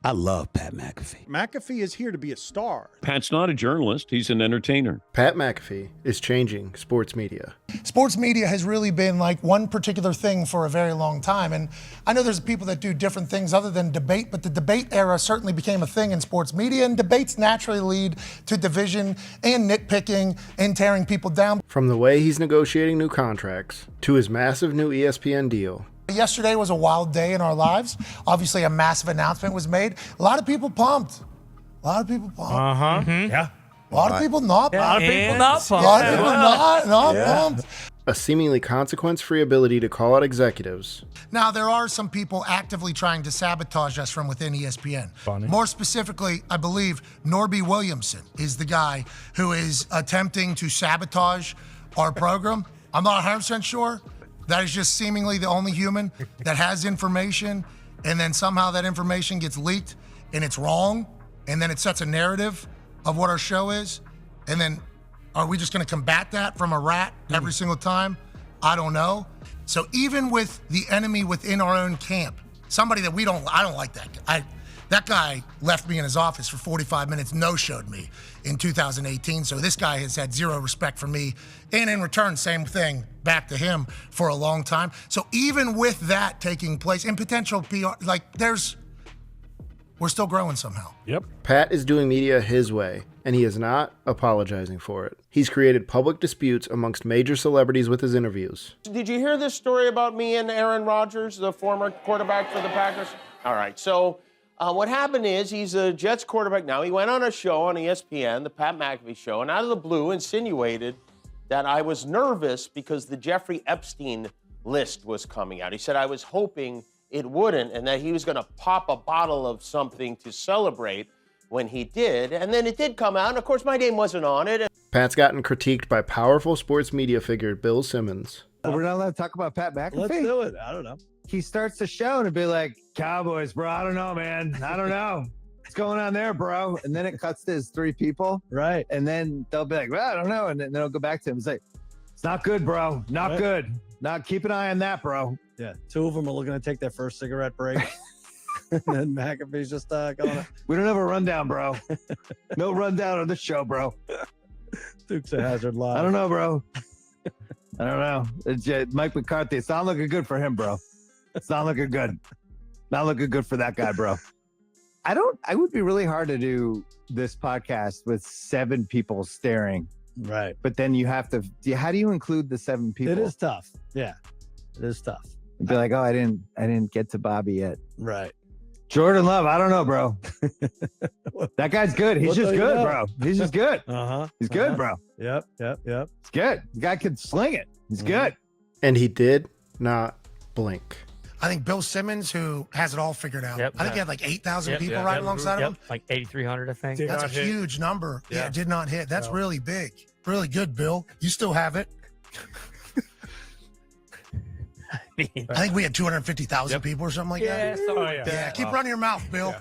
I love Pat McAfee. McAfee is here to be a star. Pat's not a journalist. He's an entertainer. Pat McAfee is changing sports media. Sports media has really been like one particular thing for a very long time. And I know there's people that do different things other than debate, but the debate era certainly became a thing in sports media. And debates naturally lead to division and nitpicking and tearing people down. From the way he's negotiating new contracts to his massive new ESPN deal. Yesterday was a wild day in our lives. Obviously, a massive announcement was made. A lot of people pumped. A lot of people pumped. Uh-huh. Mm-hmm. Yeah. A lot of people not pumped. A lot of people not pumped. A lot of people not pumped. A seemingly consequence-free ability to call out executives. Now, there are some people actively trying to sabotage us from within ESPN. Funny. More specifically, I believe Norby Williamson is the guy who is attempting to sabotage our program. I'm not 100% sure. That is just seemingly the only human that has information, and then somehow that information gets leaked, and it's wrong, and then it sets a narrative of what our show is, and then are we just going to combat that from a rat every single time? I don't know. So even with the enemy within our own camp, somebody that I don't like that guy. That guy left me in his office for 45 minutes, no-showed me in 2018. So this guy has had zero respect for me. And in return, same thing back to him for a long time. So even with that taking place and potential PR, we're still growing somehow. Yep. Pat is doing media his way, and he is not apologizing for it. He's created public disputes amongst major celebrities with his interviews. Did you hear this story about me and Aaron Rodgers, the former quarterback for the Packers? All right, so what happened is he's a Jets quarterback now. He went on a show on ESPN, the Pat McAfee show, and out of the blue insinuated that I was nervous because the Jeffrey Epstein list was coming out. He said I was hoping it wouldn't and that he was going to pop a bottle of something to celebrate when he did. And then it did come out, and of course my name wasn't on it. Pat's gotten critiqued by powerful sports media figure Bill Simmons. We're not allowed to talk about Pat McAfee? Let's do it. I don't know. He starts the show and be like, Cowboys, bro, I don't know, man. I don't know. What's going on there, bro? And then it cuts to his three people. Right. And then they'll be like, well, I don't know. And then they'll go back to him. It's like, it's not good, bro. Not good. Not keep an eye on that, bro. Yeah. Two of them are looking to take their first cigarette break. And then McAfee's just going. We don't have a rundown, bro. No rundown on the show, bro. Dukes of Hazzard live. I don't know, bro. I don't know. It's, Mike McCarthy. It's not looking good for him, bro. It's not looking good. Not looking good for that guy, bro. I would be really hard to do this podcast with 7 people staring. Right. But then you have to, how do you include the 7 people? It is tough. Yeah. It is tough. You'd be like, oh, I didn't get to Bobby yet. Right. Jordan Love, I don't know, bro. That guy's good. He's just good, bro. He's just good. He's good, bro. Yep. He's good. The guy can sling it. He's good. And he did not blink. I think Bill Simmons, who has it all figured out. Yep. I think he had like 8,000 people right alongside of him. Like 8,300, I think. That's a huge number. Yeah, did not hit. That's really big. Really good, Bill. You still have it. I think we had 250,000 people or something like that. Yeah, keep running your mouth, Bill.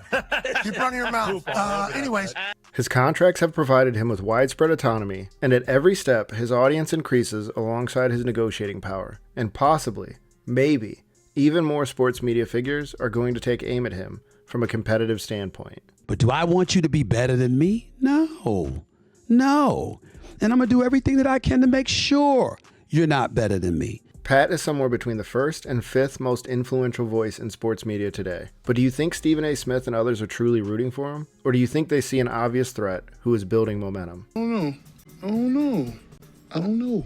Keep running your mouth. Anyways. His contracts have provided him with widespread autonomy, and at every step, his audience increases alongside his negotiating power. And possibly, maybe, even more sports media figures are going to take aim at him from a competitive standpoint. But do I want you to be better than me? No. And I'm going to do everything that I can to make sure you're not better than me. Pat is somewhere between the 1st and 5th most influential voice in sports media today. But do you think Stephen A. Smith and others are truly rooting for him? Or do you think they see an obvious threat who is building momentum? I don't know.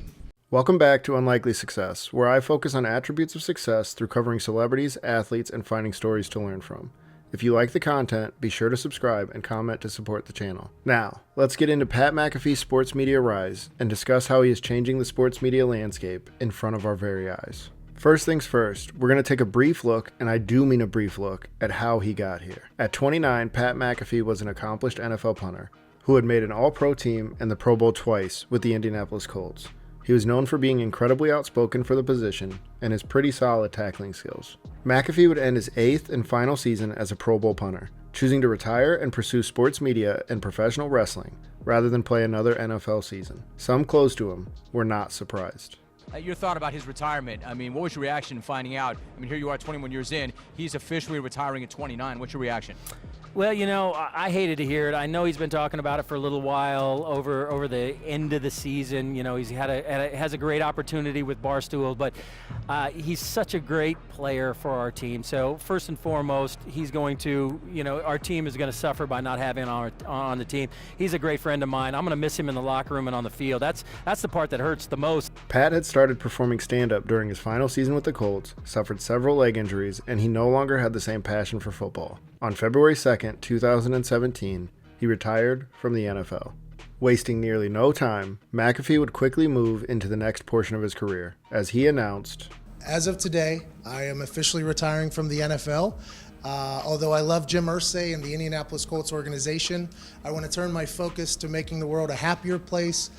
Welcome back to Unlikely Success, where I focus on attributes of success through covering celebrities, athletes, and finding stories to learn from. If you like the content, be sure to subscribe and comment to support the channel. Now, let's get into Pat McAfee's sports media rise and discuss how he is changing the sports media landscape in front of our very eyes. First things first, we're going to take a brief look, and I do mean a brief look, at how he got here. At 29, Pat McAfee was an accomplished NFL punter who had made an All-Pro team and the Pro Bowl twice with the Indianapolis Colts. He was known for being incredibly outspoken for the position and his pretty solid tackling skills. McAfee would end his 8th and final season as a Pro Bowl punter, choosing to retire and pursue sports media and professional wrestling rather than play another NFL season. Some close to him were not surprised. Your thought about his retirement, I mean, what was your reaction finding out? I mean, here you are 21 years in, he's officially retiring at 29. What's your reaction? Well, I hated to hear it. I know he's been talking about it for a little while over the end of the season. He's has a great opportunity with Barstool, but he's such a great player for our team. So first and foremost, he's going to, our team is going to suffer by not having him on the team. He's a great friend of mine. I'm going to miss him in the locker room and on the field. That's the part that hurts the most. Pat had started performing stand-up during his final season with the Colts, suffered several leg injuries, and he no longer had the same passion for football. On February 2nd, 2017, he retired from the NFL. Wasting nearly no time, McAfee would quickly move into the next portion of his career, as he announced, As of today, I am officially retiring from the NFL. Although I love Jim Irsay and the Indianapolis Colts organization, I want to turn my focus to making the world a happier place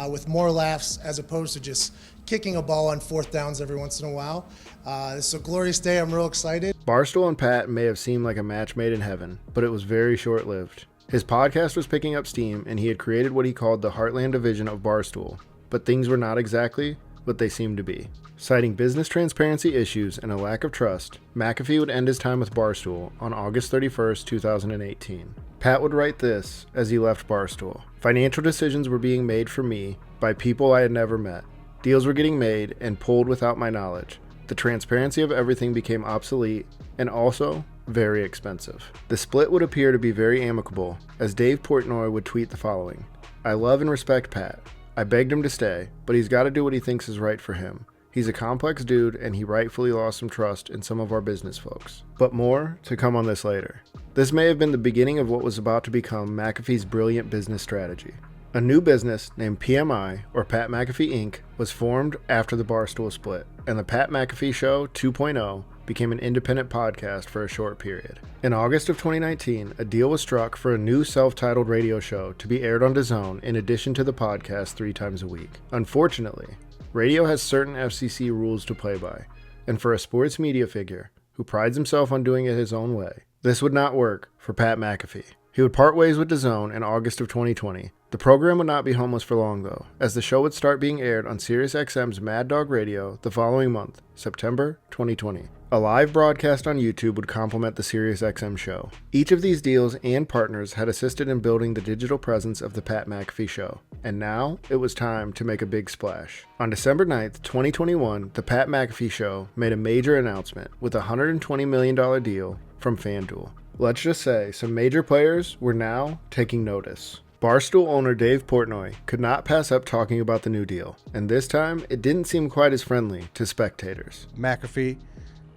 with more laughs as opposed to just kicking a ball on fourth downs every once in a while. It's a glorious day. I'm real excited. Barstool and Pat may have seemed like a match made in heaven, but it was very short-lived. His podcast was picking up steam, and he had created what he called the Heartland division of Barstool, but things were not exactly what they seemed to be. Citing business transparency issues and a lack of trust, McAfee would end his time with Barstool on August 31st, 2018. Pat would write this as he left Barstool. Financial decisions were being made for me by people I had never met. Deals were getting made and pulled without my knowledge. The transparency of everything became obsolete and also very expensive. The split would appear to be very amicable, as Dave Portnoy would tweet the following: I love and respect Pat. I begged him to stay, but he's got to do what he thinks is right for him. He's a complex dude, and he rightfully lost some trust in some of our business folks. But more to come on this later. This may have been the beginning of what was about to become McAfee's brilliant business strategy. A new business named PMI, or Pat McAfee Inc., was formed after the Barstool split, and the Pat McAfee Show 2.0 became an independent podcast for a short period. In August of 2019, a deal was struck for a new self-titled radio show to be aired on DAZN in addition to the podcast 3 times a week. Unfortunately, radio has certain FCC rules to play by, and for a sports media figure who prides himself on doing it his own way, this would not work for Pat McAfee. He would part ways with DAZN in August of 2020. The program would not be homeless for long, though, as the show would start being aired on SiriusXM's Mad Dog Radio the following month, September 2020. A live broadcast on YouTube would complement the SiriusXM show. Each of these deals and partners had assisted in building the digital presence of the Pat McAfee Show, and now it was time to make a big splash. On December 9th, 2021, the Pat McAfee Show made a major announcement with a $120 million deal from FanDuel. Let's just say some major players were now taking notice. Barstool owner Dave Portnoy could not pass up talking about the new deal, and this time it didn't seem quite as friendly to spectators. McAfee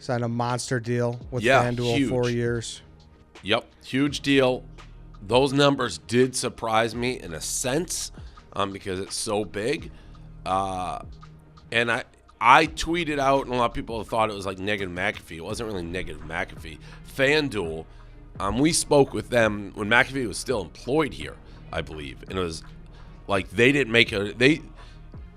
signed a monster deal with Yeah, FanDuel, huge. 4 years. Yep, huge deal. Those numbers did surprise me in a sense because it's so big. And I tweeted out, and a lot of people thought it was like negative McAfee. It wasn't really negative McAfee. FanDuel, we spoke with them when McAfee was still employed here, I believe. And it was like they didn't make a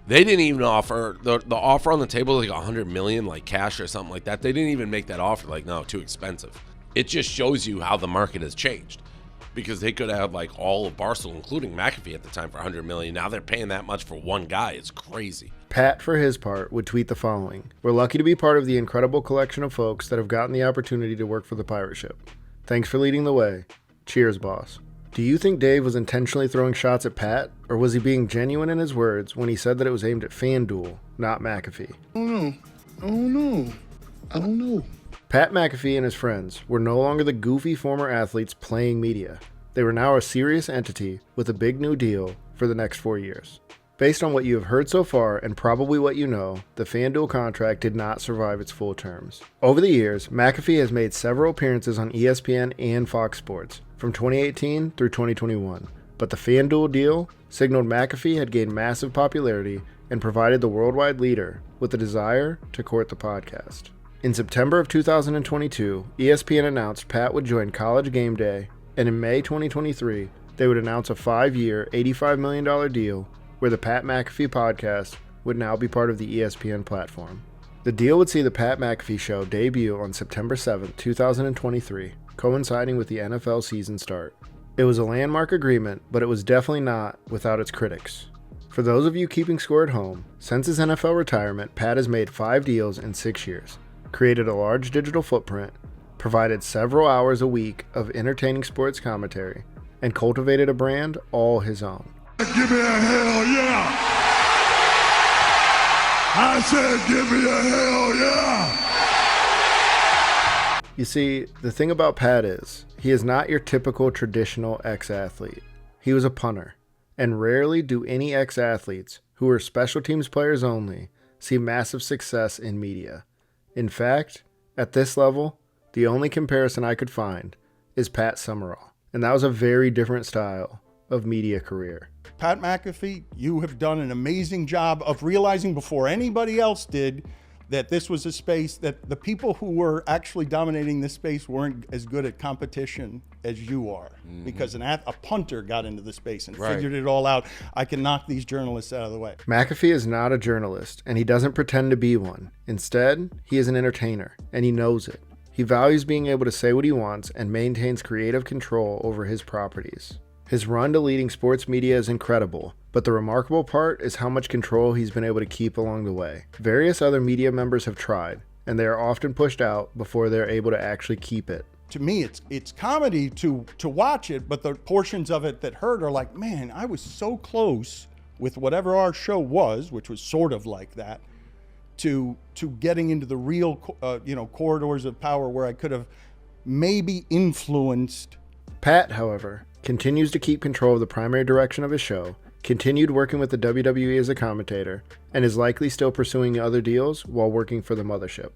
they didn't even offer the offer on the table was like $100 million, like cash or something like that. They didn't even make that offer. Like, no, too expensive. It just shows you how the market has changed, because they could have like all of Barstool, including McAfee at the time, for $100 million. Now they're paying that much for one guy. It's crazy. Pat, for his part, would tweet the following: We're lucky to be part of the incredible collection of folks that have gotten the opportunity to work for the pirate ship. Thanks for leading the way. Cheers, boss. Do you think Dave was intentionally throwing shots at Pat, or was he being genuine in his words when he said that it was aimed at FanDuel, not McAfee? I don't know. Pat McAfee and his friends were no longer the goofy former athletes playing media. They were now a serious entity with a big new deal for the next 4 years. Based on what you have heard so far, and probably what you know, the FanDuel contract did not survive its full terms. Over the years, McAfee has made several appearances on ESPN and Fox Sports, from 2018 through 2021, but the FanDuel deal signaled McAfee had gained massive popularity and provided the worldwide leader with a desire to court the podcast. In September of 2022, ESPN announced Pat would join College Game Day, and in May 2023, they would announce a 5-year, $85 million deal where the Pat McAfee podcast would now be part of the ESPN platform. The deal would see the Pat McAfee Show debut on September 7, 2023, coinciding with the NFL season start. It was a landmark agreement, but it was definitely not without its critics. For those of you keeping score at home, since his NFL retirement, Pat has made 5 deals in 6 years, created a large digital footprint, provided several hours a week of entertaining sports commentary, and cultivated a brand all his own. Give me a hell yeah! I said give me a hell yeah! You see, the thing about Pat is, he is not your typical traditional ex-athlete. He was a punter, and rarely do any ex-athletes, who are special teams players only, see massive success in media. In fact, at this level, the only comparison I could find is Pat Summerall, and that was a very different style of media career. Pat McAfee, you have done an amazing job of realizing before anybody else did that this was a space that the people who were actually dominating this space weren't as good at competition as you are. Because a punter got into the space and figured it all out. I can knock these journalists out of the way. McAfee is not a journalist, and he doesn't pretend to be one. Instead, he is an entertainer, and he knows it. He values being able to say what he wants and maintains creative control over his properties. His run to leading sports media is incredible, but the remarkable part is how much control he's been able to keep along the way. Various other media members have tried, and they are often pushed out before they're able to actually keep it. To me, it's comedy to watch it, but the portions of it that hurt are like, man, I was so close with whatever our show was, which was sort of like that, to getting into the real corridors of power where I could have maybe influenced. Pat, however, continues to keep control of the primary direction of his show, continued working with the WWE as a commentator, and is likely still pursuing other deals while working for the mothership.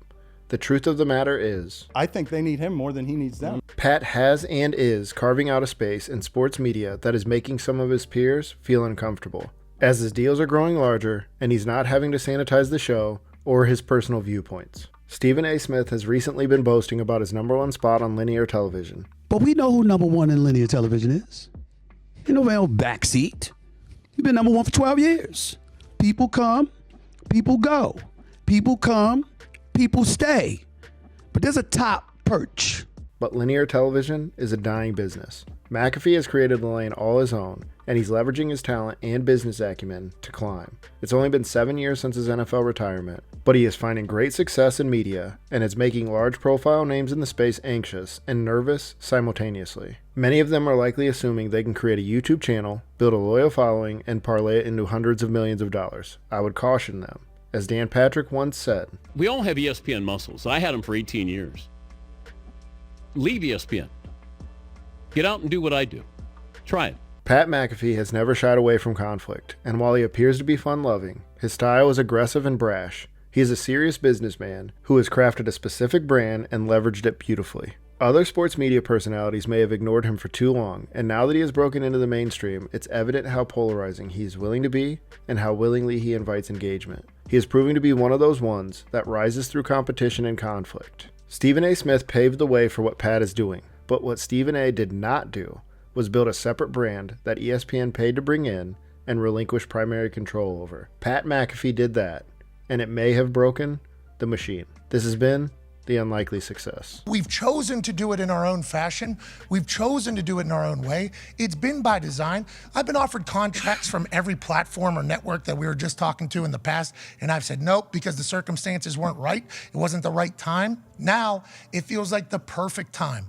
The truth of the matter is, I think they need him more than he needs them. Pat has and is carving out a space in sports media that is making some of his peers feel uncomfortable, as his deals are growing larger and he's not having to sanitize the show or his personal viewpoints. Stephen A. Smith has recently been boasting about his #1 spot on linear television. But we know who #1 in linear television is. Ain't no man on backseat. He's been #1 for 12 years. People come, people go. People come, people stay. But there's a top perch. But linear television is a dying business. McAfee has created a lane all his own, and he's leveraging his talent and business acumen to climb. It's only been 7 years since his NFL retirement, but he is finding great success in media and is making large profile names in the space anxious and nervous simultaneously. Many of them are likely assuming they can create a YouTube channel, build a loyal following, and parlay it into hundreds of millions of dollars. I would caution them. As Dan Patrick once said, we all have ESPN muscles. I had them for 18 years. Leave ESPN. Get out and do what I do. Try it. Pat McAfee has never shied away from conflict, and while he appears to be fun-loving, his style is aggressive and brash. He is a serious businessman who has crafted a specific brand and leveraged it beautifully. Other sports media personalities may have ignored him for too long, and now that he has broken into the mainstream, it's evident how polarizing he is willing to be and how willingly he invites engagement. He is proving to be one of those ones that rises through competition and conflict. Stephen A. Smith paved the way for what Pat is doing, but what Stephen A. did not do was build a separate brand that ESPN paid to bring in and relinquish primary control over. Pat McAfee did that, and it may have broken the machine. This has been The Unlikely Success. We've chosen to do it in our own fashion. We've chosen to do it in our own way. It's been by design. I've been offered contracts from every platform or network that we were just talking to in the past, and I've said nope because the circumstances weren't right. It wasn't the right time. Now, it feels like the perfect time.